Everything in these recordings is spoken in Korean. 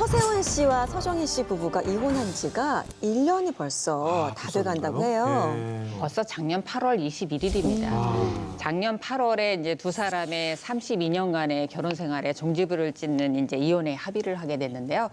서세원 씨와 서정희 씨 부부가 이혼한 지가 1년이 벌써 다 돼간다고 해요. 벌써 작년 8월 21일입니다. 작년 8월에 이제 두 사람의 32년간의 결혼 생활에 종지부를 찍는 이제 이혼에 합의를 하게 됐는데요.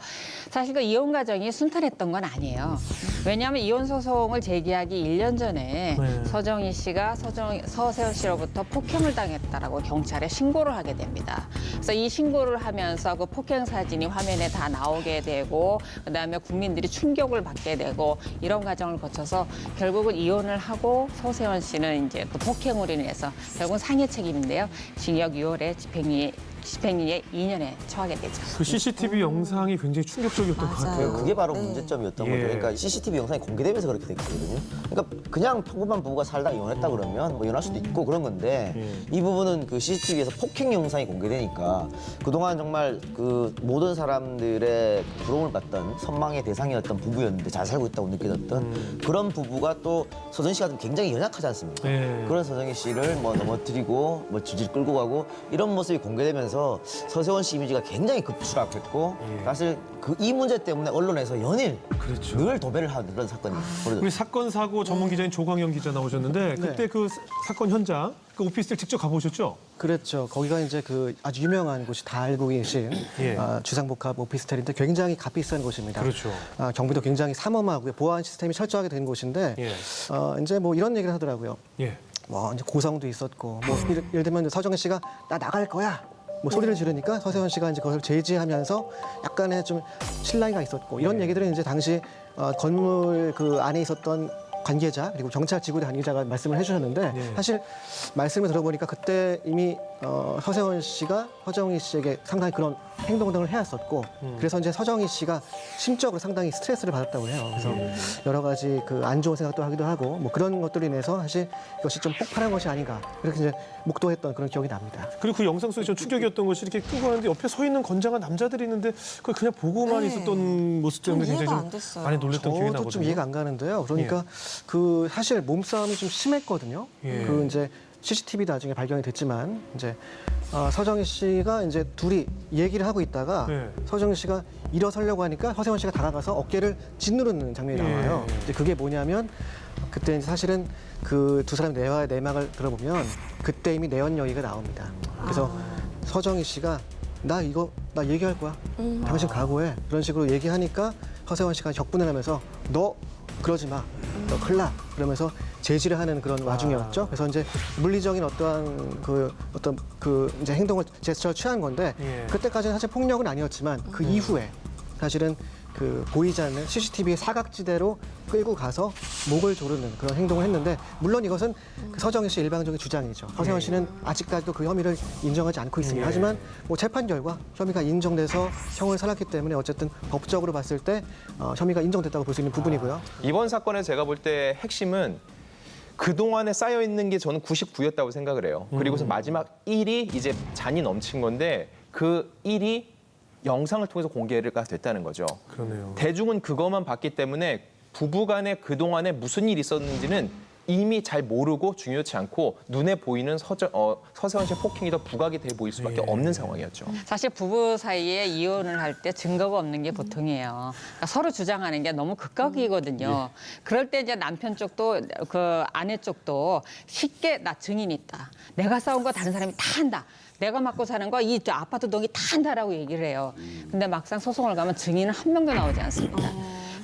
사실 그 이혼 과정이 순탄했던 건 아니에요. 왜냐하면 이혼 소송을 제기하기 1년 전에 서정희 씨가 서세원 씨로부터 폭행을 당했다라고 경찰에 신고를 하게 됩니다. 그래서 이 신고를 하면서 그 폭행 사진이 화면에 다 나오게 되고 그다음에 국민들이 충격을 받게 되고 이런 과정을 거쳐서 결국은 이혼을 하고 서세원 씨는 이제 그 폭행으로 인해서 결국은 상해 책임인데요. 징역 6월에 집행유예 2년에 처하게 되죠. 그 CCTV 영상이 굉장히 충격적이었던 것 같아요. 그게 바로 문제점이었던 거죠. 그러니까 CCTV 영상이 공개되면서 그렇게 됐거든요. 그러니까 그냥 평범한 부부가 살다 이혼했다 그러면 뭐 이혼할 수도 있고 그런 건데 이 부분은 그 CCTV에서 폭행 영상이 공개되니까 그동안 정말 그 모든 사람들의 부러움을 받던 선망의 대상이었던 부부였는데 잘 살고 있다고 느껴졌던 그런 부부가 또 서정희 씨가 굉장히 연약하지 않습니까? 그런 서정희 씨를 뭐 넘어뜨리고 뭐 질질 끌고 가고 이런 모습이 공개되면서 서세원 씨 이미지가 굉장히 급추락했고 사실 이 문제 때문에 언론에서 연일 늘 도배를 하는 그런 사건이 벌어졌습니다. 우리 사건 사고 전문 기자인 조광영 기자 나오셨는데 그때 그 사건 현장 그 오피스텔 직접 가보셨죠? 그랬죠. 거기가 이제 그 아주 유명한 곳이 다 알고 계신 주상복합 오피스텔인데 굉장히 값비싼 곳입니다. 그렇죠. 경비도 굉장히 삼엄하고요. 보안 시스템이 철저하게 된 곳인데 이제 뭐 이런 얘기를 하더라고요. 뭐 이제 고성도 있었고 뭐 예를 들면 서정희 씨가 나 나갈 거야. 뭐 소리를 지르니까 서세원 씨가 이제 그걸 제지하면서 약간의 좀 실랑이가 있었고 이런 얘기들은 이제 당시 건물 그 안에 있었던 관계자 그리고 경찰 지구대 관계자가 말씀을 해주셨는데 사실 말씀을 들어보니까 그때 이미 서세원 씨가 서정희 씨에게 상당히 그런 행동 등을 해왔었고 그래서 이제 서정희 씨가 심적으로 상당히 스트레스를 받았다고 해요. 그래서 여러 가지 그 안 좋은 생각도 하기도 하고 뭐 그런 것들로 인해서 사실 이것이 좀 폭발한 것이 아닌가 이렇게 이제 목도했던 그런 기억이 납니다. 그리고 그 영상 속에 좀 충격이었던 것이 이렇게 끄고 가는데 옆에 서 있는 건장한 남자들이 있는데 그걸 그냥 보고만 있었던 모습 때문에 굉장히 이해가 좀 안 됐어요. 많이 놀랬던 기억이 저도 나거든요. 좀 이해가 안 가는데요. 그러니까 그 사실 몸싸움이 좀 심했거든요. 그 이제 CCTV 나중에 발견이 됐지만 이제 서정희 씨가 이제 둘이 얘기를 하고 있다가 서정희 씨가 일어서려고 하니까 서세원 씨가 다가가서 어깨를 짓누르는 장면이 나와요. 이제 그게 뭐냐면 그때 이제 사실은 그 두 사람의 대화의 내막을 들어보면 그때 이미 내연 여의가 나옵니다. 그래서 서정희 씨가 나 얘기할 거야. 당신 각오해. 그런 식으로 얘기하니까 서세원 씨가 격분을 하면서 너 그러지 마. 너 큰일 나. 그러면서 제지를 하는 그런 와중이었죠. 그래서 이제 물리적인 어떠한 그 이제 행동을 제스처를 취한 건데 그때까지는 사실 폭력은 아니었지만 그 이후에 사실은 그 보이지 않는 CCTV의 사각지대로 끌고 가서 목을 조르는 그런 행동을 했는데 물론 이것은 그 서정희 씨의 일방적인 주장이죠. 서세원 씨는 아직까지도 그 혐의를 인정하지 않고 있습니다. 하지만 뭐 재판 결과 혐의가 인정돼서 형을 살았기 때문에 어쨌든 법적으로 봤을 때 혐의가 인정됐다고 볼 수 있는 부분이고요. 이번 사건에 제가 볼 때 핵심은 그동안에 쌓여있는 게 저는 99였다고 생각을 해요. 그리고서 마지막 1이 이제 잔이 넘친 건데 그 1이 영상을 통해서 공개가 됐다는 거죠. 그러네요. 대중은 그것만 봤기 때문에 부부간에 그동안에 무슨 일이 있었는지는 이미 잘 모르고 중요치 않고 눈에 보이는 서세원 씨의 폭행이 더 부각이 돼 보일 수밖에 없는 상황이었죠. 사실 부부 사이에 이혼을 할 때 증거가 없는 게 보통이에요. 그러니까 서로 주장하는 게 너무 극각이거든요. 그럴 때 이제 남편 쪽도 그 아내 쪽도 쉽게 나 증인 있다. 내가 싸운 거 다른 사람이 다 한다. 내가 맡고 사는 거 이 아파트 동이 다 한다라고 얘기를 해요. 근데 막상 소송을 가면 증인은 한 명도 나오지 않습니다.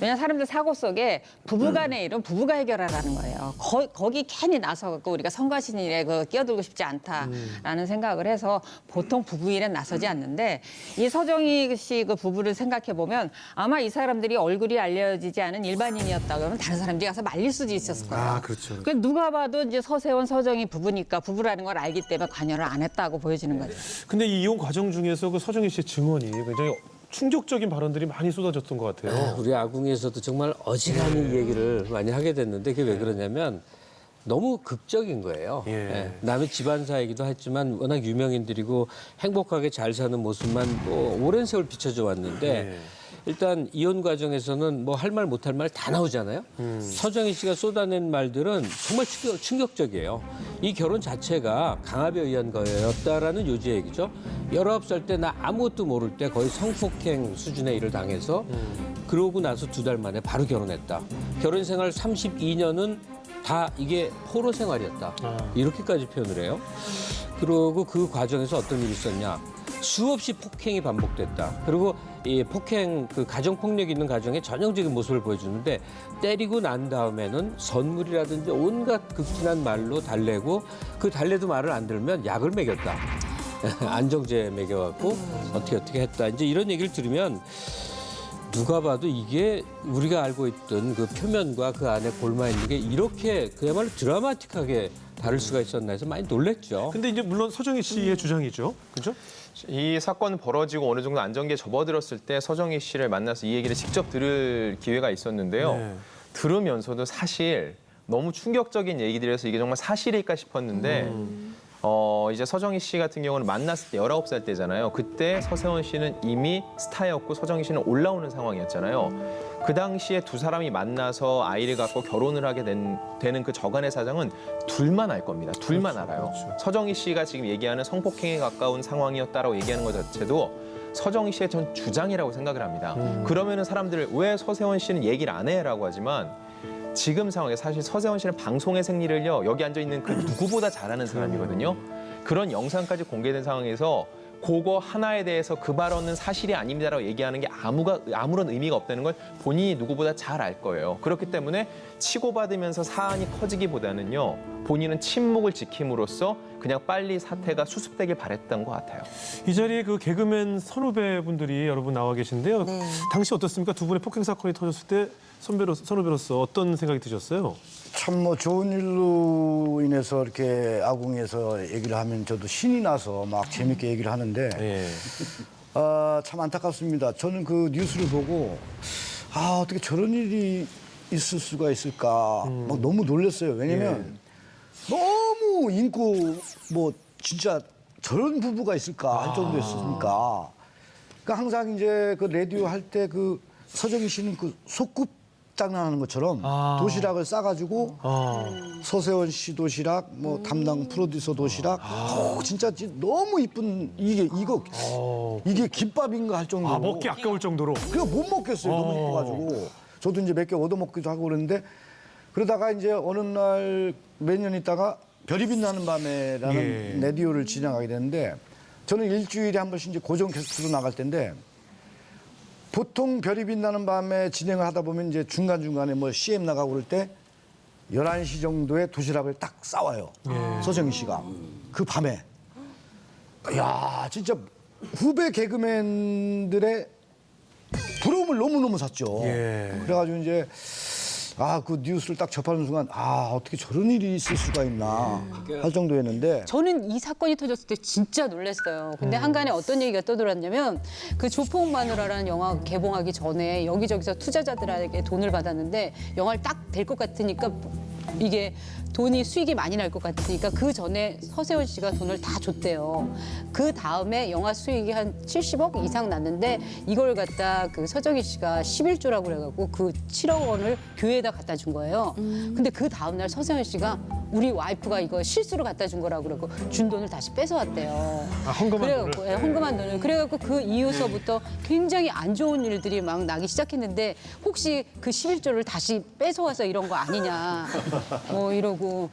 왜냐하면 사람들 사고 속에 부부간의 일은 부부가 해결하라는 거예요. 거기 괜히 나서고 우리가 성가신 일에 끼어들고 싶지 않다라는 생각을 해서 보통 부부 일에 나서지 않는데 이 서정희 씨 그 부부를 생각해 보면 아마 이 사람들이 얼굴이 알려지지 않은 일반인이었다 그러면 다른 사람들이 가서 말릴 수도 있었을 거예요. 그렇죠. 그 누가 봐도 이제 서세원, 서정희 부부니까 부부라는 걸 알기 때문에 관여를 안 했다고 보여지는 거죠. 근데 이 이혼 과정 중에서 그 서정희 씨의 증언이 굉장히 충격적인 발언들이 많이 쏟아졌던 것 같아요. 우리 아궁에서도 정말 어지간히 얘기를 많이 하게 됐는데 그게 왜 그러냐면 너무 극적인 거예요. 예. 예. 남의 집안사이기도 했지만 워낙 유명인들이고 행복하게 잘 사는 모습만 뭐 오랜 세월 비춰져 왔는데 예. 일단 이혼 과정에서는 뭐 할 말 못할 말 다 나오잖아요. 서정희 씨가 쏟아낸 말들은 정말 충격적이에요. 이 결혼 자체가 강압에 의한 거였다라는 요지의 얘기죠. 19살 때 나 아무것도 모를 때 거의 성폭행 수준의 일을 당해서 그러고 나서 2달 만에 바로 결혼했다. 결혼 생활 32년은 다 이게 포로 생활이었다. 이렇게까지 표현을 해요. 그리고 그 과정에서 어떤 일이 있었냐. 수없이 폭행이 반복됐다. 그리고 이 폭행, 그 가정폭력 있는 가정의 전형적인 모습을 보여주는데 때리고 난 다음에는 선물이라든지 온갖 극진한 말로 달래고 그 달래도 말을 안 들으면 약을 먹였다. 안정제 먹여갖고 어떻게 했다. 이제 이런 얘기를 들으면 누가 봐도 이게 우리가 알고 있던 그 표면과 그 안에 골마 있는 게 이렇게 그야말로 드라마틱하게 다를 수가 있었나 해서 많이 놀랬죠. 근데 이제 물론 서정희 씨의 주장이죠. 그죠? 이 사건 벌어지고 어느 정도 안정기에 접어들었을 때 서정희 씨를 만나서 이 얘기를 직접 들을 기회가 있었는데요. 네. 들으면서도 사실 너무 충격적인 얘기들이라서 이게 정말 사실일까 싶었는데 이제 서정희 씨 같은 경우는 만났을 때 19살 때잖아요. 그때 서세원 씨는 이미 스타였고 서정희 씨는 올라오는 상황이었잖아요. 그 당시에 두 사람이 만나서 아이를 갖고 결혼을 하게 되는 그 저간의 사정은 둘만 알 겁니다. 둘만 알아요. 서정희 씨가 지금 얘기하는 성폭행에 가까운 상황이었다라고 얘기하는 것 자체도 서정희 씨의 전 주장이라고 생각을 합니다. 그러면은 사람들 왜 서세원 씨는 얘기를 안 해라고 하지만 지금 상황에 사실 서세원 씨는 방송의 생리를요 여기 앉아 있는 그 누구보다 잘하는 사람이거든요. 그런 영상까지 공개된 상황에서 그거 하나에 대해서 그 발언은 사실이 아닙니다라고 얘기하는 게 아무런 의미가 없다는 걸 본인이 누구보다 잘 알 거예요. 그렇기 때문에 치고받으면서 사안이 커지기보다는요 본인은 침묵을 지킴으로써 그냥 빨리 사태가 수습되길 바랬던 것 같아요. 이 자리에 그 개그맨 선후배분들이 여러분 나와 계신데요. 네. 당시 어떻습니까? 두 분의 폭행 사건이 터졌을 때 선후배로서 어떤 생각이 드셨어요? 참 뭐 좋은 일로 인해서 이렇게 아궁에서 얘기를 하면 저도 신이 나서 막 재밌게 얘기를 하는데 예. 참 안타깝습니다. 저는 그 뉴스를 보고 어떻게 저런 일이 있을 수가 있을까 막 너무 놀랐어요. 왜냐면 너무 인고 뭐 진짜 저런 부부가 있을까 할 정도였으니까. 그러니까 항상 이제 그 라디오 할 때 그 서정희 씨는 그 속꿉 장난하는 것처럼 도시락을 싸가지고 서세원 씨 도시락, 뭐 담당 프로듀서 도시락, 진짜 너무 이쁜 이게 김밥인가 할 정도로. 먹기 아까울 정도로. 그거 못 먹겠어요. 너무 이뻐가지고. 저도 이제 몇 개 얻어먹기도 하고 그러는데 그러다가 이제 어느 날 몇 년 있다가 별이 빛나는 밤에라는 라디오를 진행하게 되는데 저는 일주일에 한 번씩 이제 고정 게스트로 나갈 텐데 보통 별이 빛나는 밤에 진행을 하다 보면 이제 중간중간에 뭐 CM 나가고 그럴 때 11시 정도에 도시락을 딱 싸와요. 서정희 씨가. 그 밤에. 이야, 진짜 후배 개그맨들의 부러움을 너무너무 샀죠. 그래가지고 이제 그 뉴스를 딱 접하는 순간 어떻게 저런 일이 있을 수가 있나 할 정도였는데 저는 이 사건이 터졌을 때 진짜 놀랐어요. 근데 한간에 어떤 얘기가 떠돌았냐면 그 조폭 마누라라는 영화 개봉하기 전에 여기저기서 투자자들에게 돈을 받았는데 영화를 딱 될 것 같으니까 이게 돈이 수익이 많이 날 것 같으니까 그 전에 서세원 씨가 돈을 다 줬대요. 그 다음에 영화 수익이 한 70억 이상 났는데 이걸 갖다 그 서정희 씨가 11조라고 그래갖고 그 7억 원을 교회에다 갖다 준 거예요. 근데 그 다음날 서세원 씨가 우리 와이프가 이거 실수로 갖다 준 거라고 그러고 준 돈을 다시 뺏어왔대요. 헌금한 돈을? 헌금한 돈을. 그래갖고 그 이후서부터 굉장히 안 좋은 일들이 막 나기 시작했는데 혹시 그 11조를 다시 뺏어와서 이런 거 아니냐 뭐 이러고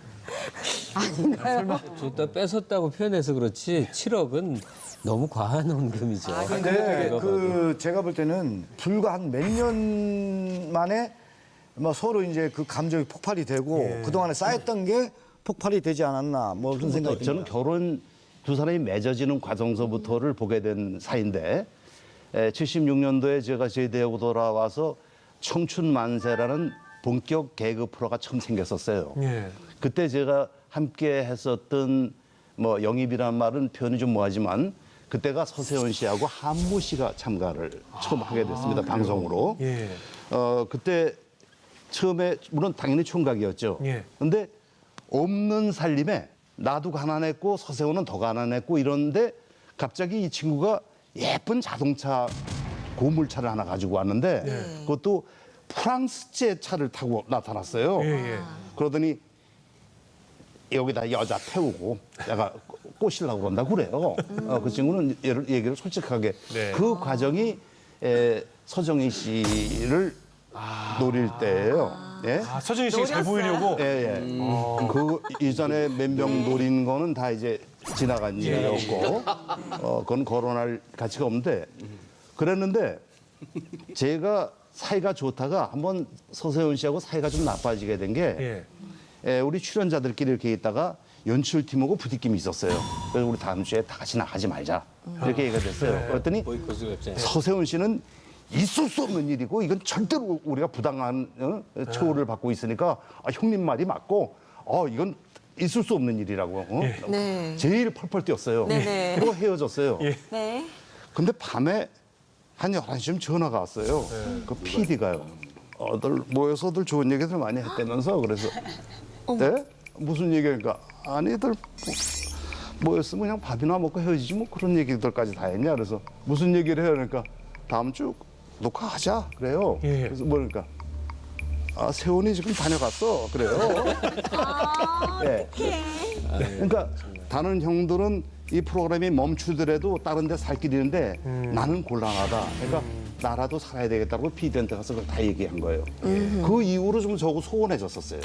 아닌가요? 줬다 뺏었다고 표현해서 그렇지 7억은 너무 과한 헌금이죠. 근데 제가 볼 때는 불과 한 몇 년 만에 뭐 서로 이제 그 감정이 폭발이 되고 그동안에 쌓였던 게 폭발이 되지 않았나 뭐 그런 생각이 저는 듭니다. 결혼 두 사람이 맺어지는 과정서부터를 보게 된 사이인데 76년도에 제가 제대하고 돌아와서 청춘 만세라는 본격 개그 프로가 처음 생겼었어요. 그때 제가 함께 했었던 뭐 영입이라는 말은 표현이 좀 뭐하지만 그때가 서세원 씨하고 한무 씨가 참가를 처음 하게 됐습니다. 방송으로. 그때 처음에 물론 당연히 총각이었죠. 근데 없는 살림에 나도 가난했고 서세호는 더 가난했고 이런데 갑자기 이 친구가 예쁜 자동차 고물차를 하나 가지고 왔는데 그것도 프랑스제 차를 타고 나타났어요. 그러더니 여기다 여자 태우고 내가 꼬시려고 그런다고 그래요. 그 친구는 얘기를 솔직하게. 네. 그 과정이 서정희 씨를 노릴 때예요. 예? 아, 서정희 씨가 잘 보이려고. 예, 예. 그 이전에 몇 명 노린 거는 다 이제 지나간 일이었고, 그건 거론할 가치가 없는데, 그랬는데 제가 사이가 좋다가 한번 서세훈 씨하고 사이가 좀 나빠지게 된 게, 우리 출연자들끼리 이렇게 있다가 연출팀하고 부딪힘이 있었어요. 그래서 우리 다음 주에 다 같이 나가지 말자. 이렇게 얘기가 됐어요. 그랬더니 서세훈 씨는 있을 수 없는 일이고 이건 절대로 우리가 부당한 처우를 받고 있으니까 형님 말이 맞고 이건 있을 수 없는 일이라고 네. 제일 펄펄 뛰었어요. 네네. 그리고 헤어졌어요. 네. 근데 밤에 한 11시쯤 전화가 왔어요. 그 PD가요. 모여서들 좋은 얘기들 많이 했다면서 그래서 네? 무슨 얘기니까 아니들 모였으면 그냥 밥이나 먹고 헤어지지 뭐 그런 얘기들까지 다 했냐 그래서 무슨 얘기를 해야 그러니까 다음 주 녹화하자 그래요. 그래서 뭐니까 세훈이 지금 다녀갔어 그래요. 네. 그러니까 다른 형들은 이 프로그램이 멈추더라도 다른 데 살 길이 있는데 나는 곤란하다. 그러니까 나라도 살아야 되겠다고 PD한테 가서 그걸 다 얘기한 거예요. 그 이후로 좀 저거 소원해졌었어요.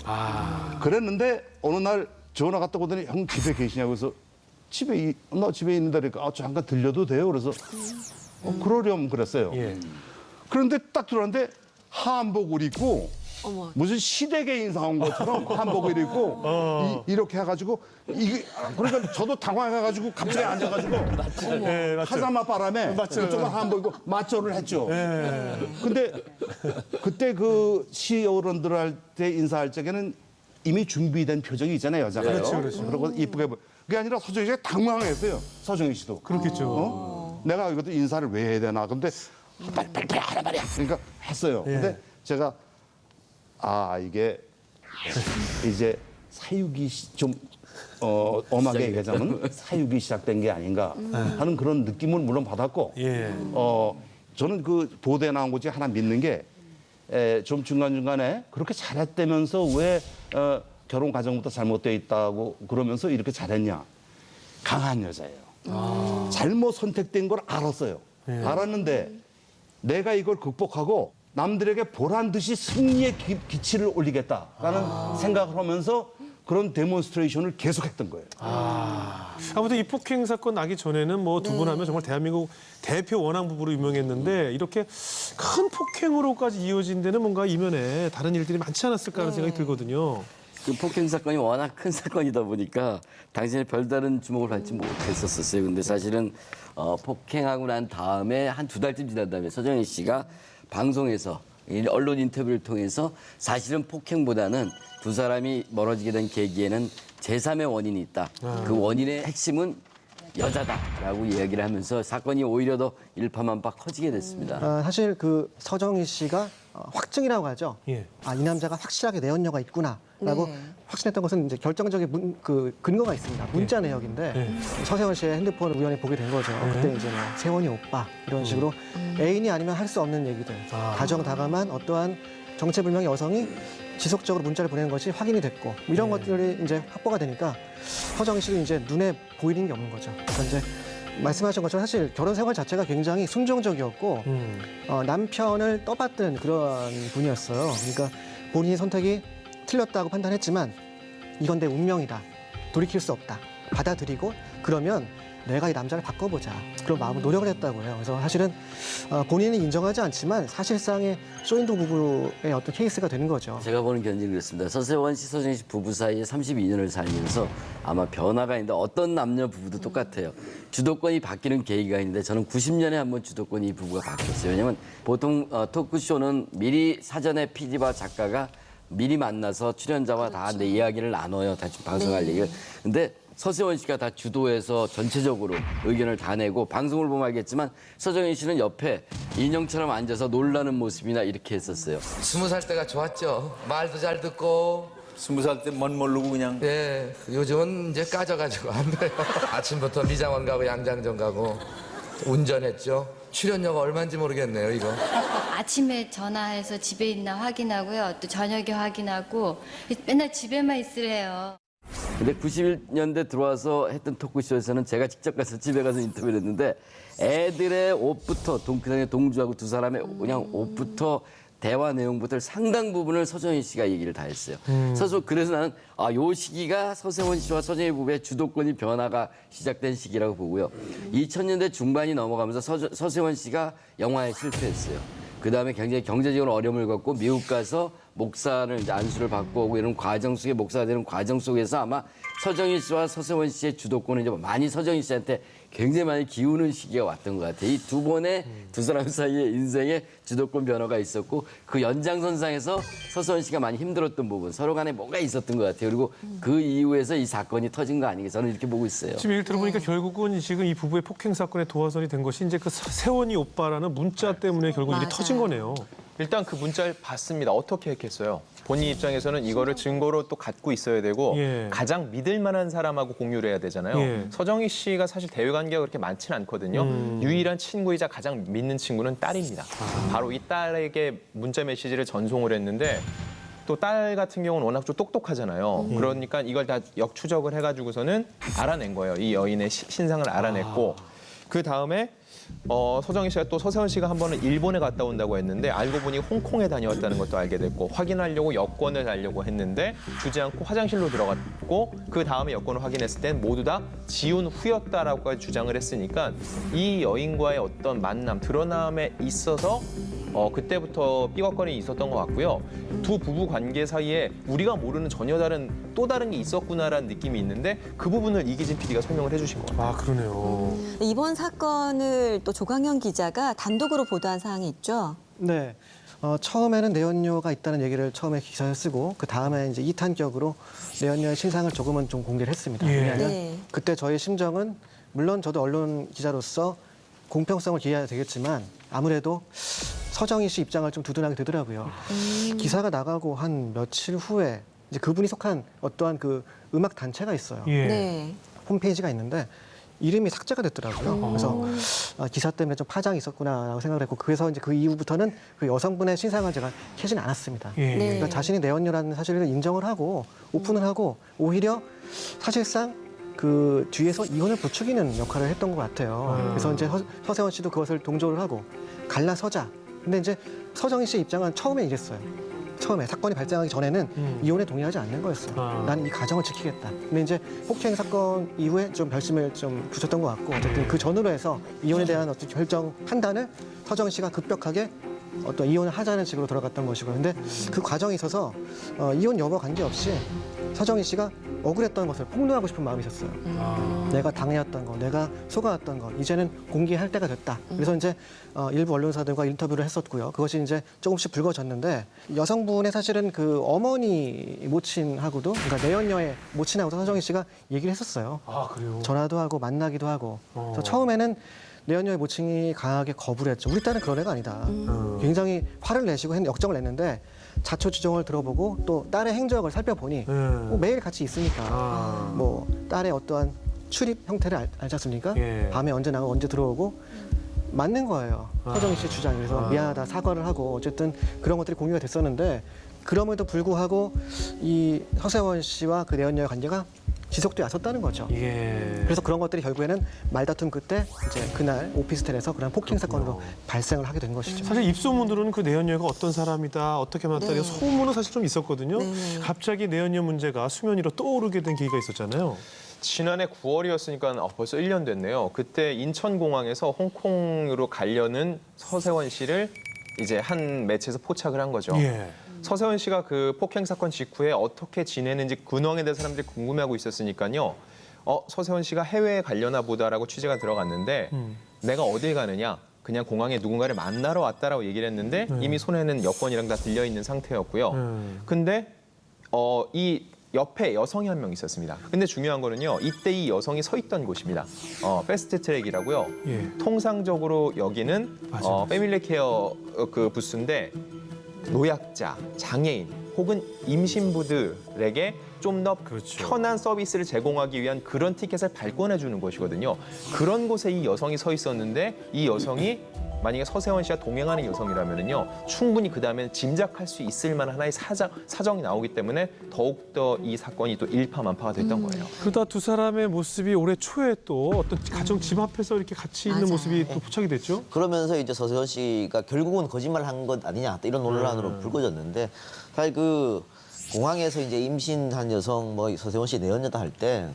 그랬는데 어느 날 전화가 떠오더니 형 집에 계시냐고 해서 나 집에 있는다 그러니까 잠깐 들려도 돼요? 그래서 그러렴 그랬어요. 그런데 딱 들어왔는데 한복을 입고 무슨 시댁에 인사 온 것처럼 한복을 입고 이렇게 해가지고 그러니까 저도 당황해가지고 갑자기 앉아가지고 하자마 바람에 그쪽은 한복 입고 맞절을 했죠. 근데 그때 그 시어른들한테 인사할 적에는 이미 준비된 표정이 있잖아요, 여자가요. 그렇죠. 그리고 이쁘게 그게 아니라 서정희 씨가 당황했어요. 서정희 씨도. 그렇겠죠. 내가 이것도 인사를 왜 해야 되나. 근데 빨리 하란 말이야. 그러니까 했어요. 근데 제가 이게 이제 사육이 좀 엄하게 얘기하자면 사육이 시작된 게 아닌가 하는 그런 느낌을 물론 받았고 저는 그 보도에 나온 것 중에 하나 믿는 게 좀 중간중간에 그렇게 잘했다면서 왜 결혼 과정부터 잘못되어 있다고 그러면서 이렇게 잘했냐. 강한 여자예요. 잘못 선택된 걸 알았어요. 알았는데 내가 이걸 극복하고 남들에게 보란 듯이 승리의 기치를 올리겠다라는 생각을 하면서 그런 데몬스트레이션을 계속했던 거예요. 아무튼 이 폭행 사건 나기 전에는 뭐 두 분 하면 정말 대한민국 대표 원앙 부부로 유명했는데 이렇게 큰 폭행으로까지 이어진 데는 뭔가 이면에 다른 일들이 많지 않았을까 하는 생각이 들거든요. 그 폭행 사건이 워낙 큰 사건이다 보니까 당시에 별다른 주목을 받지 못했었어요. 근데 사실은 폭행하고 난 다음에 한 2달쯤 지난 다음에 서정희 씨가 방송에서 언론 인터뷰를 통해서 사실은 폭행보다는 두 사람이 멀어지게 된 계기에는 제3의 원인이 있다. 그 원인의 핵심은 여자다라고 이야기를 하면서 사건이 오히려 더 일파만파 커지게 됐습니다. 사실 그 서정희 씨가 확증이라고 하죠. 이 남자가 확실하게 내 연녀가 있구나라고 확신했던 것은 이제 결정적인 그 근거가 있습니다. 문자 내역인데 서세원 씨의 핸드폰을 우연히 보게 된 거죠. 그때 이제 뭐 세원이 오빠 이런 식으로 애인이 아니면 할 수 없는 얘기들, 다정다감한 어떠한 정체불명의 여성이 지속적으로 문자를 보내는 것이 확인이 됐고 뭐 이런 것들이 이제 확보가 되니까 서정희 씨는 이제 눈에 보이는 게 없는 거죠. 그래서 이제 말씀하신 것처럼 사실 결혼 생활 자체가 굉장히 순종적이었고 남편을 떠받드는 그런 분이었어요. 그러니까 본인의 선택이 틀렸다고 판단했지만 이건 내 운명이다. 돌이킬 수 없다. 받아들이고 그러면 내가 이 남자를 바꿔보자. 그런 마음으로 노력을 했다고 해요. 그래서 사실은 본인은 인정하지 않지만 사실상의 쇼윈도 부부의 어떤 케이스가 되는 거죠. 제가 보는 견지는 그렇습니다. 서세원 씨, 서정희 씨 부부 사이에 32년을 살면서 아마 변화가 있는데 어떤 남녀 부부도 똑같아요. 주도권이 바뀌는 계기가 있는데 저는 90년에 한번 주도권이 이 부부가 바뀌었어요. 왜냐하면 보통 토크쇼는 미리 사전에 PD와 작가가 미리 만나서 출연자와 다 내 이야기를 나눠요. 다 방송할 얘기를. 근데 서세원 씨가 다 주도해서 전체적으로 의견을 다 내고 방송을 보면 알겠지만 서정희 씨는 옆에 인형처럼 앉아서 놀라는 모습이나 이렇게 했었어요. 20살 때가 좋았죠. 말도 잘 듣고 20살 때 멋 모르고 그냥. 네, 요즘은 이제 까져가지고 안 돼요. 아침부터 미장원 가고 양장점 가고 운전했죠. 출연료가 얼마인지 모르겠네요, 이거. 아침에 전화해서 집에 있나 확인하고요. 또 저녁에 확인하고 맨날 집에만 있으래요. 근데 91년대 들어와서 했던 토크쇼에서는 제가 직접 가서 집에 가서 인터뷰를 했는데 애들의 옷부터 그다음에 동주하고 두 사람의 그냥 옷부터 대화 내용부터 상당 부분을 서정희 씨가 얘기를 다 했어요. 그래서 나는 요 시기가 서세원 씨와 서정희 부부의 주도권이 변화가 시작된 시기라고 보고요. 2000년대 중반이 넘어가면서 서세원 씨가 영화에 실패했어요. 그다음에 굉장히 경제적으로 어려움을 겪고 미국 가서 목사를 이제 안수를 받고 오고 이런 과정 속에 목사가 되는 과정 속에서 아마 서정희 씨와 서세원 씨의 주도권은 이제 많이 서정희 씨한테 굉장히 많이 기우는 시기가 왔던 것 같아요. 이 두 번의 두 사람 사이의 인생의 주도권 변화가 있었고 그 연장선상에서 서세원 씨가 많이 힘들었던 부분, 서로 간에 뭔가 있었던 것 같아요. 그리고 그 이후에서 이 사건이 터진 거 아니겠어요? 저는 이렇게 보고 있어요. 지금 얘기 들어보니까 결국은 지금 이 부부의 폭행 사건의 도화선이 된 것이 이제 그 세원이 오빠라는 문자 때문에 결국 이게 터진 거네요. 일단 그 문자를 봤습니다. 어떻게 했겠어요? 본인 입장에서는 이거를 증거로 또 갖고 있어야 되고 가장 믿을 만한 사람하고 공유를 해야 되잖아요. 서정희 씨가 사실 대외 관계가 그렇게 많지는 않거든요. 유일한 친구이자 가장 믿는 친구는 딸입니다. 바로 이 딸에게 문자 메시지를 전송을 했는데 또 딸 같은 경우는 워낙 좀 똑똑하잖아요. 그러니까 이걸 다 역추적을 해가지고서는 알아낸 거예요. 이 여인의 신상을 알아냈고 그 다음에 서정희 씨가 또 서세원 씨가 한 번은 일본에 갔다 온다고 했는데 알고 보니 홍콩에 다녀왔다는 것도 알게 됐고 확인하려고 여권을 달려고 했는데 주지 않고 화장실로 들어갔고 그 다음에 여권을 확인했을 땐 모두 다 지운 후였다라고 주장을 했으니까 이 여인과의 어떤 만남, 드러남에 있어서 그때부터 삐걱거림이 있었던 것 같고요. 두 부부 관계 사이에 우리가 모르는 전혀 다른 또 다른 게 있었구나라는 느낌이 있는데 그 부분을 이기진 PD가 설명을 해주신 것 같아요. 아 그러네요. 이번 사건을 또 조광현 기자가 단독으로 보도한 사항이 있죠? 네. 처음에는 내연녀가 있다는 얘기를 처음에 기사에 쓰고 그 다음에 이제 2탄격으로 내연녀의 신상을 조금은 좀 공개를 했습니다. 왜냐하면 네. 그때 저의 심정은 물론 저도 언론 기자로서 공평성을 기해야 되겠지만 아무래도 서정희 씨 입장을 좀 두둔하게 되더라고요. 기사가 나가고 한 며칠 후에 이제 그분이 속한 어떠한 그 음악 단체가 있어요. 네. 홈페이지가 있는데 이름이 삭제가 됐더라고요. 그래서 기사 때문에 좀 파장이 있었구나라고 생각을 했고 그래서 이제 그 이후부터는 그 여성분의 신상을 제가 캐진 않았습니다. 네. 그러니까 자신이 내연녀라는 사실을 인정을 하고 오픈을 하고 오히려 사실상 그 뒤에서 이혼을 부추기는 역할을 했던 것 같아요. 그래서 이제 서세원 씨도 그것을 동조를 하고 갈라서자. 근데 이제 서정희 씨의 입장은 처음에 이랬어요. 처음에 사건이 발생하기 전에는 이혼에 동의하지 않는 거였어요. 나는 이 가정을 지키겠다. 근데 이제 폭행 사건 이후에 좀 결심을 좀 굳혔던 것 같고 어쨌든 그 전으로 해서 이혼에 대한 어떤 결정 판단을 서정희 씨가 급격하게 어떤 이혼을 하자는 식으로 돌아갔던 것이고요. 근데 그 과정에 있어서 이혼 여부와 관계없이 서정희 씨가 억울했던 것을 폭로하고 싶은 마음이 있었어요. 내가 당해왔던 거, 내가 속아왔던 거, 이제는 공개할 때가 됐다. 그래서 이제 일부 언론사들과 인터뷰를 했었고요. 그것이 이제 조금씩 불거졌는데 여성분의 사실은 그 어머니 모친하고도, 그러니까 내연녀의 모친하고도 서정희 씨가 얘기를 했었어요. 아 그래요? 전화도 하고 만나기도 하고. 그래서 처음에는 내연녀의 모친이 강하게 거부를 했죠. 우리 딸은 그런 애가 아니다. 굉장히 화를 내시고 역정을 냈는데 자초지종을 들어보고 또 딸의 행적을 살펴보니 뭐 매일 같이 있으니까 뭐 딸의 어떠한 출입 형태를 알지 않습니까? 밤에 언제 나가고 언제 들어오고 맞는 거예요. 서정희 씨 주장이. 그래서 미안하다 사과를 하고 어쨌든 그런 것들이 공유가 됐었는데 그럼에도 불구하고 이 서세원 씨와 그 내연녀의 관계가 지속돼 왔었다는 거죠. 그래서 그런 것들이 결국에는 말다툼 끝에 이제 그날 오피스텔에서 그런 폭행 사건으로 발생을 하게 된 것이죠. 사실 입소문으로는 그 내연녀가 어떤 사람이다, 어떻게 만났다, 네. 소문은 사실 좀 있었거든요. 네. 갑자기 내연녀 문제가 수면 위로 떠오르게 된 계기가 있었잖아요. 지난해 9월이었으니까 벌써 1년 됐네요. 그때 인천공항에서 홍콩으로 가려는 서세원 씨를 이제 한 매체에서 포착을 한 거죠. 서세원 씨가 그 폭행 사건 직후에 어떻게 지내는지 근황에 대해 사람들이 궁금해하고 있었으니까요. 서세원 씨가 해외에 가려나 보다라고 취재가 들어갔는데 내가 어딜 가느냐? 그냥 공항에 누군가를 만나러 왔다라고 얘기를 했는데 이미 손에는 여권이랑 다 들려 있는 상태였고요. 근데 이 옆에 여성이 한 명 있었습니다. 근데 중요한 거는요. 이때 이 여성이 서 있던 곳입니다. 패스트트랙이라고요. 통상적으로 여기는 패밀리 케어 그 부스인데 노약자, 장애인 혹은 임신부들에게 좀 더 그렇죠. 편한 서비스를 제공하기 위한 그런 티켓을 발권해 주는 것이거든요. 그런 곳에 이 여성이 서 있었는데 이 여성이 만약에 서세원 씨와 동행하는 여성이라면요, 충분히 그 다음에 짐작할 수 있을 만한 하나의 사정이 나오기 때문에 더욱더 이 사건이 또 일파만파가 됐던 거예요. 그러다 두 사람의 모습이 올해 초에 또 어떤 가정 집 앞에서 이렇게 같이 있는 맞아요. 모습이 또 포착이 됐죠. 그러면서 이제 서세원 씨가 결국은 거짓말 한 것 아니냐 이런 논란으로 불거졌는데 사실 그 공항에서 이제 임신한 여성 뭐 서세원 씨 내연녀다 할 때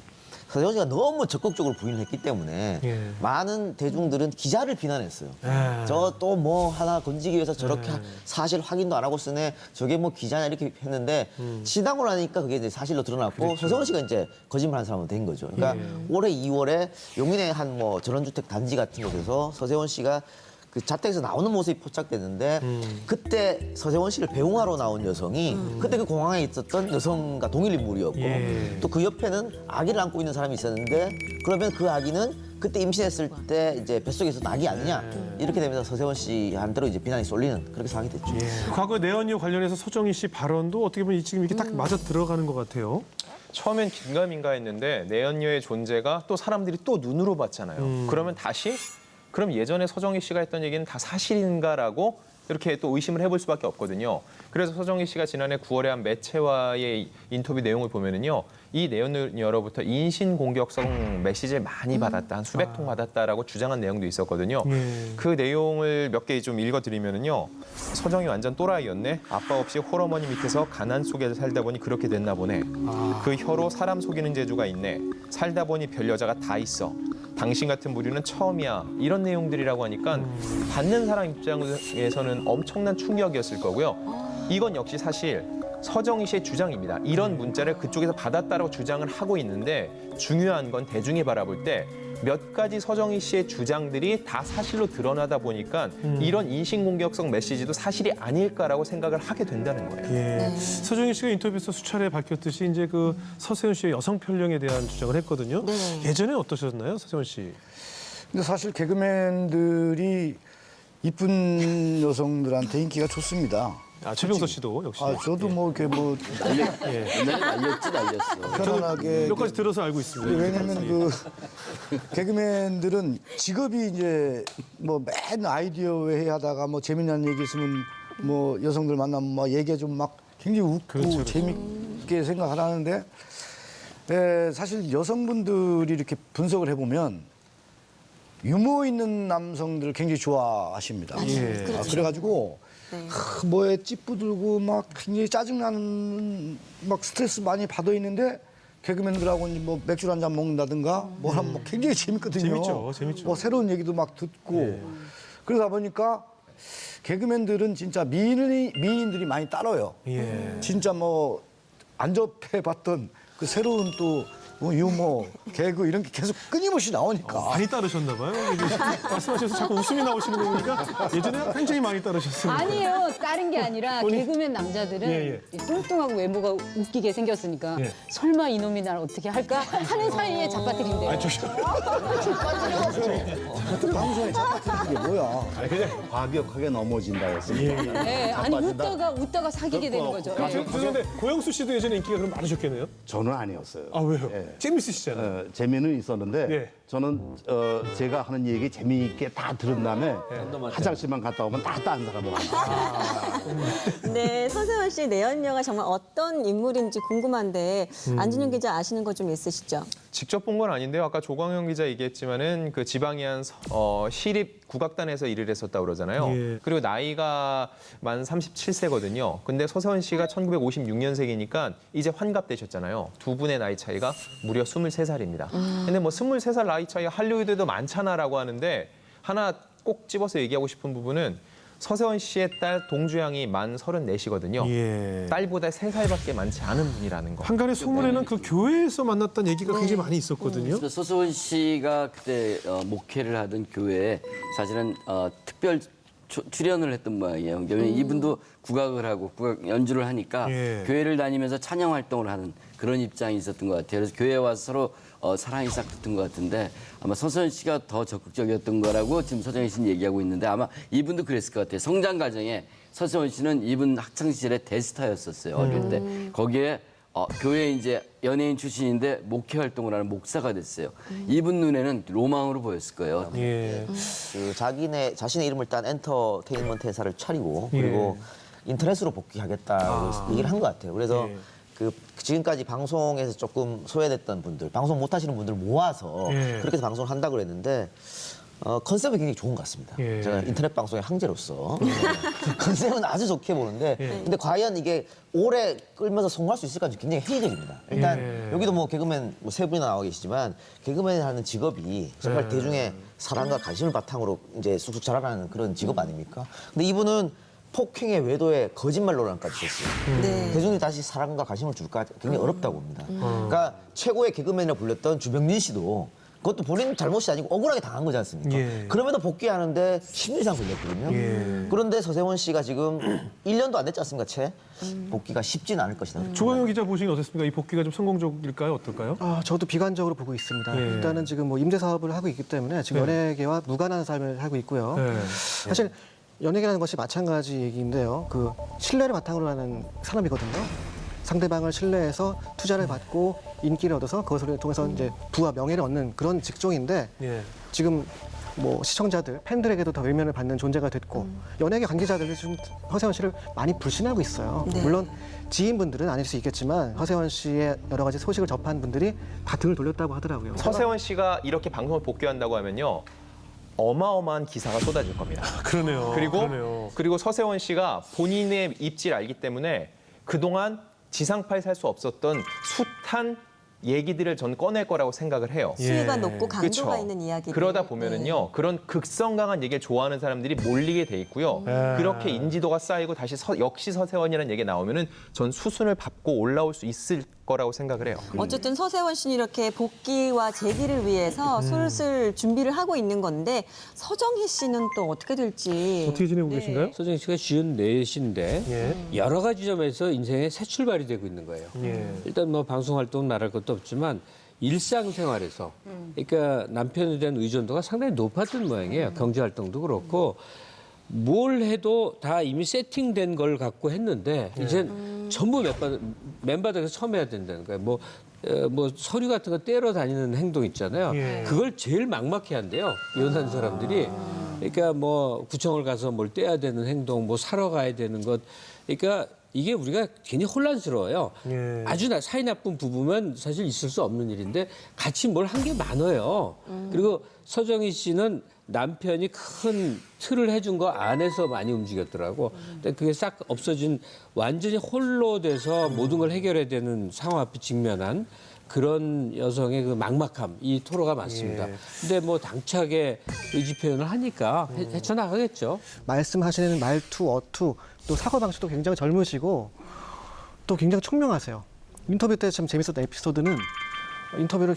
서세원 씨가 너무 적극적으로 부인을 했기 때문에 예. 많은 대중들은 기자를 비난했어요. 예. 저 또 뭐 하나 건지기 위해서 저렇게 사실 확인도 안 하고 쓰네. 저게 뭐 기자냐 이렇게 했는데 지나고 나니까 그게 이제 사실로 드러났고 서세원 씨가 이제 거짓말한 사람은 된 거죠. 그러니까 올해 2월에 용인의 한 뭐 전원주택 단지 같은 곳에서 서세원 씨가 그 자택에서 나오는 모습이 포착됐는데 그때 서세원 씨를 배웅하러 나온 여성이 그때 그 공항에 있었던 여성과 동일 인물이었고 예. 또 그 옆에는 아기를 안고 있는 사람이 있었는데 그러면 그 아기는 그때 임신했을 때 이제 뱃속에서 아기 아니냐 이렇게 되면서 서세원 씨한테로 이제 비난이 쏠리는 그렇게 상황이 됐죠. 과거 내연녀 관련해서 서정희 씨 발언도 어떻게 보면 지금 이렇게 딱 맞아 들어가는 것 같아요. 처음엔 긴가민가 했는데 내연녀의 존재가 또 사람들이 또 눈으로 봤잖아요. 그러면 다시 그럼 예전에 서정희 씨가 했던 얘기는 다 사실인가라고 이렇게 또 의심을 해볼 수밖에 없거든요. 그래서 서정희 씨가 지난해 9월에 한 매체와의 인터뷰 내용을 보면은요, 이 내연녀로부터 인신 공격성 메시지를 많이 받았다, 한 수백 통 받았다라고 주장한 내용도 있었거든요. 그 내용을 몇 개 좀 읽어드리면은요, 서정희 완전 또라이였네. 아빠 없이 홀어머니 밑에서 가난 속에 살다 보니 그렇게 됐나 보네. 그 혀로 사람 속이는 재주가 있네. 살다 보니 별 여자가 다 있어. 당신 같은 부류는 처음이야. 이런 내용들이라고 하니까 받는 사람 입장에서는 엄청난 충격이었을 거고요. 이건 역시 사실 서정희 씨의 주장입니다. 이런 문자를 그쪽에서 받았다라고 주장을 하고 있는데 중요한 건 대중이 바라볼 때 몇 가지 서정희 씨의 주장들이 다 사실로 드러나다 보니까 이런 인신공격성 메시지도 사실이 아닐까라고 생각을 하게 된다는 거예요. 예. 서정희 씨가 인터뷰에서 수차례 밝혔듯이 이제 그 서세원 씨의 여성 편령에 대한 주장을 했거든요. 예전에 어떠셨나요, 서세원 씨? 근데 사실 개그맨들이 이쁜 여성들한테 인기가 좋습니다. 아, 최병서 씨도 역시. 아, 저도 뭐 이렇게 뭐 옛날에 날렸어. 편안하게 몇 가지 들어서 알고 있습니다. 왜냐면 그 개그맨들은 직업이 이제 뭐 맨 아이디어 회의하다가 뭐 재미난 얘기 있으면 뭐 여성들 만나면 막 얘기해 좀 막 굉장히 웃고 그렇죠. 재밌게 생각하라는데 사실 여성분들이 이렇게 분석을 해보면 유머 있는 남성들을 굉장히 좋아하십니다. 예. 그래가지고 뭐에 찌뿌들고 막 굉장히 짜증나는 막 스트레스 많이 받아 있는데 개그맨들하고 이제 뭐 맥주 한 잔 먹는다든가 뭐 하면 뭐 굉장히 재밌거든요. 재밌죠. 뭐 새로운 얘기도 막 듣고 그러다 보니까 개그맨들은 진짜 미인들이 많이 따라요. 예. 진짜 뭐 안 접해봤던 그 새로운 또 뭐 유머, 개그 이런 게 계속 끊임없이 나오니까. 많이 따르셨나 봐요. 말씀하셔서 자꾸 웃음이 나오시는 거 보니까 예전에 굉장히 많이 따르셨어요. 아니에요. 다른 게 아니라 개그맨 남자들은 예, 이 뚱뚱하고 외모가 웃기게 생겼으니까 예. 설마 이놈이 날 어떻게 할까 하는 사이에 잡아뜨린대요. 방송에 잡아뜨리는 게 뭐야. 그냥 과격하게 넘어진다 했습니다. 네, 아니 웃다가 사귀게 되는 거죠. 예. 죄송한데 고영수 씨도 예전에 인기가 그럼 많으셨겠네요? 저는 아니었어요. 아, 왜요? 예. 재밌으시잖아요. 재미는 있었는데 예. 저는 제가 하는 얘기 재미있게 다 들은 다음에 화장실만 갔다 오면 다 딴 사람으로 네, 서세원 씨 내연녀가 정말 어떤 인물인지 궁금한데 안준영 기자 아시는 거 좀 있으시죠? 직접 본 건 아닌데요. 아까 조광영 기자 얘기했지만은 그 지방의 한 시립 국악단에서 일을 했었다고 그러잖아요. 예. 그리고 나이가 만 37세거든요. 근데 서세원 씨가 1956년생이니까 이제 환갑되셨잖아요. 두 분의 나이 차이가 무려 23살입니다. 근데 뭐 23살 나이 차이가 할리우드에도 많잖아라고 하는데 하나 꼭 집어서 얘기하고 싶은 부분은 서세원 씨의 딸 동주양이 만 34시거든요. 예. 딸보다 3살밖에 많지 않은 분이라는 거. 한간의 소문에는 그 교회에서 만났다는 얘기가 굉장히 많이 있었거든요. 그래서 서세원 씨가 그때 목회를 하던 교회에 사실은 특별 출연을 했던 모양이에요. 왜냐면 이분도 국악을 하고 국악 연주를 하니까 예. 교회를 다니면서 찬양 활동을 하는 그런 입장이 있었던 것 같아요. 그래서 교회에 와서 서로 사랑이 싹 붙은 것 같은데 아마 서세원 씨가 더 적극적이었던 거라고 지금 서정희 씨는 얘기하고 있는데 아마 이분도 그랬을 것 같아요. 성장 과정에 서세원 씨는 이분 학창 시절에 대스타였었어요. 어릴 때. 거기에 교회 이제 연예인 출신인데 목회 활동을 하는 목사가 됐어요. 이분 눈에는 로망으로 보였을 거예요. 예. 그 자신의 이름을 딴 엔터테인먼트 회사를 차리고 그리고 인터넷으로 복귀하겠다고 얘기를 한 것 같아요. 그래서 그 지금까지 방송에서 조금 소외됐던 분들, 방송 못 하시는 분들 모아서 그렇게 해서 방송을 한다고 그랬는데 컨셉은 굉장히 좋은 것 같습니다. 제가 인터넷 방송의 황제로서 컨셉은 아주 좋게 보는데 근데 과연 이게 오래 끌면서 성공할 수 있을까 굉장히 회의적입니다. 일단 여기도 뭐 개그맨 뭐 세 분이나 나와 계시지만 개그맨 하는 직업이 정말 대중의 사랑과 관심을 바탕으로 이제 쑥쑥 자라나는 그런 직업 아닙니까? 근데 이분은 폭행의 외도에 거짓말 논란까지 했어요. 대중이 다시 사랑과 관심을 줄까 굉장히 어렵다고 봅니다. 그러니까 최고의 개그맨이라 불렸던 주병민 씨도 그것도 본인 잘못이 아니고 억울하게 당한 거지 않습니까? 그럼에도 복귀하는데 10년 이상 걸렸거든요. 그런데 서세원 씨가 지금 1년도 안 됐지 않습니까, 채? 복귀가 쉽지는 않을 것이다. 조광용 기자 보시기 어떻습니까? 이 복귀가 좀 성공적일까요? 어떨까요? 저도 비관적으로 보고 있습니다. 일단은 지금 뭐 임대 사업을 하고 있기 때문에 지금 연예계와 무관한 삶을 하고 있고요. 사실 연예계라는 것이 마찬가지 얘기인데요. 그 신뢰를 바탕으로 하는 산업이거든요. 상대방을 신뢰해서 투자를 받고 인기를 얻어서 그것을 통해서 이제 부와 명예를 얻는 그런 직종인데 지금 뭐 시청자들, 팬들에게도 더 외면을 받는 존재가 됐고 연예계 관계자들이 좀 허세원 씨를 많이 불신하고 있어요. 물론 지인분들은 아닐 수 있겠지만 허세원 씨의 여러 가지 소식을 접한 분들이 다 등을 돌렸다고 하더라고요. 서세원 씨가 이렇게 방송을 복귀한다고 하면요. 어마어마한 기사가 쏟아질 겁니다. 그러네요. 그리고 서세원 씨가 본인의 입지를 알기 때문에 그동안 지상파에서 할 수 없었던 숱한 얘기들을 전 꺼낼 거라고 생각을 해요. 수위가 높고 강도가 그쵸? 있는 이야기들. 그러다 보면은요. 그런 극성 강한 얘기를 좋아하는 사람들이 몰리게 돼 있고요. 그렇게 인지도가 쌓이고 다시 역시 서세원이라는 얘기가 나오면은 전 수순을 밟고 올라올 수 있을 거라고 생각을 해요. 어쨌든 서세원 씨는 이렇게 복귀와 재기를 위해서 슬슬 준비를 하고 있는 건데 서정희 씨는 또 어떻게 될지. 어떻게 지내고 계신가요? 서정희 씨가 54인데 여러 가지 점에서 인생의 새 출발이 되고 있는 거예요. 일단 뭐 방송 활동 말할 것도 없지만 일상생활에서 그러니까 남편에 대한 의존도가 상당히 높았던 모양이에요. 경제 활동도 그렇고 뭘 해도 다 이미 세팅된 걸 갖고 했는데 이젠 전부 맨바닥에서 처음 해야 된다는 거예요. 뭐 서류 같은 거 떼러 다니는 행동 있잖아요. 그걸 제일 막막해 한대요. 이혼한 사람들이. 그러니까 뭐 구청을 가서 뭘 떼야 되는 행동, 뭐 사러 가야 되는 것. 그러니까 이게 우리가 괜히 혼란스러워요. 아주 사이 나쁜 부부면 사실 있을 수 없는 일인데 같이 뭘 한 게 많아요. 그리고 서정희 씨는 남편이 큰 틀을 해준 거 안에서 많이 움직였더라고. 근데 그게 싹 없어진 완전히 홀로 돼서 모든 걸 해결해야 되는 상황 앞에 직면한 그런 여성의 그 막막함, 이 토로가 많습니다. 근데 뭐 당차게 의지 표현을 하니까 헤쳐나가겠죠. 말씀하시는 말투, 어투, 또 사고방식도 굉장히 젊으시고 또 굉장히 총명하세요. 인터뷰 때 참 재밌었던 에피소드는 인터뷰를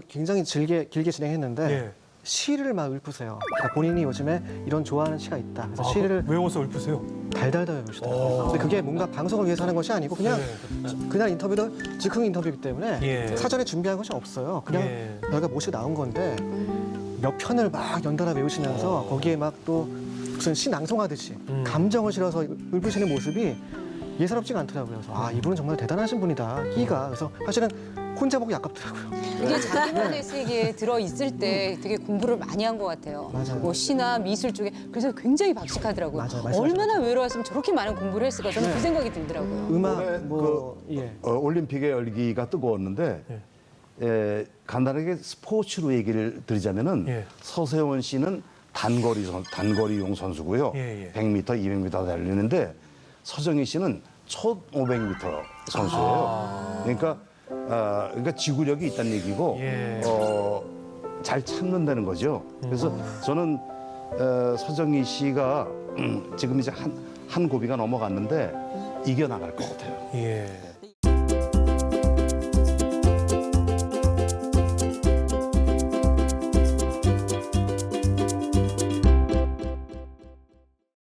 굉장히 길게 진행했는데 시를 막 읊으세요. 그러니까 본인이 요즘에 이런 좋아하는 시가 있다. 그래서 시를 외워서 읊으세요? 달달달 외우시더라고요. 근데 그게 뭔가 방송을 위해서 하는 것이 아니고 그냥 그날 인터뷰도 즉흥 인터뷰이기 때문에 사전에 준비한 것이 없어요. 그냥 여기가 모시고 나온 건데 몇 편을 막 연달아 외우시면서 거기에 막 또 무슨 시 낭송하듯이 감정을 실어서 읊으시는 모습이 예사롭지가 않더라고요. 그래서 이분은 정말 대단하신 분이다. 끼가. 그래서 사실은 혼자 보기 아깝더라고요. 이게 자기만의 세계에 들어 있을 때 되게 공부를 많이 한 것 같아요. 맞아요. 뭐 시나 미술 쪽에 그래서 굉장히 박식하더라고요. 맞아요. 얼마나 외로웠으면 저렇게 많은 공부를 했을까 저는 그 생각이 들더라고요. 음악 올림픽의 열기가 뜨거웠는데 간단하게 스포츠로 얘기를 드리자면은 서세원 씨는 단거리용 선수고요. 100m, 200m 달리는데 서정희 씨는 1500m 선수예요. 그러니까 지구력이 있다는 얘기고 잘 참는다는 거죠. 그래서 저는 서정희 씨가 지금 이제 한 고비가 넘어갔는데 이겨나갈 것 같아요.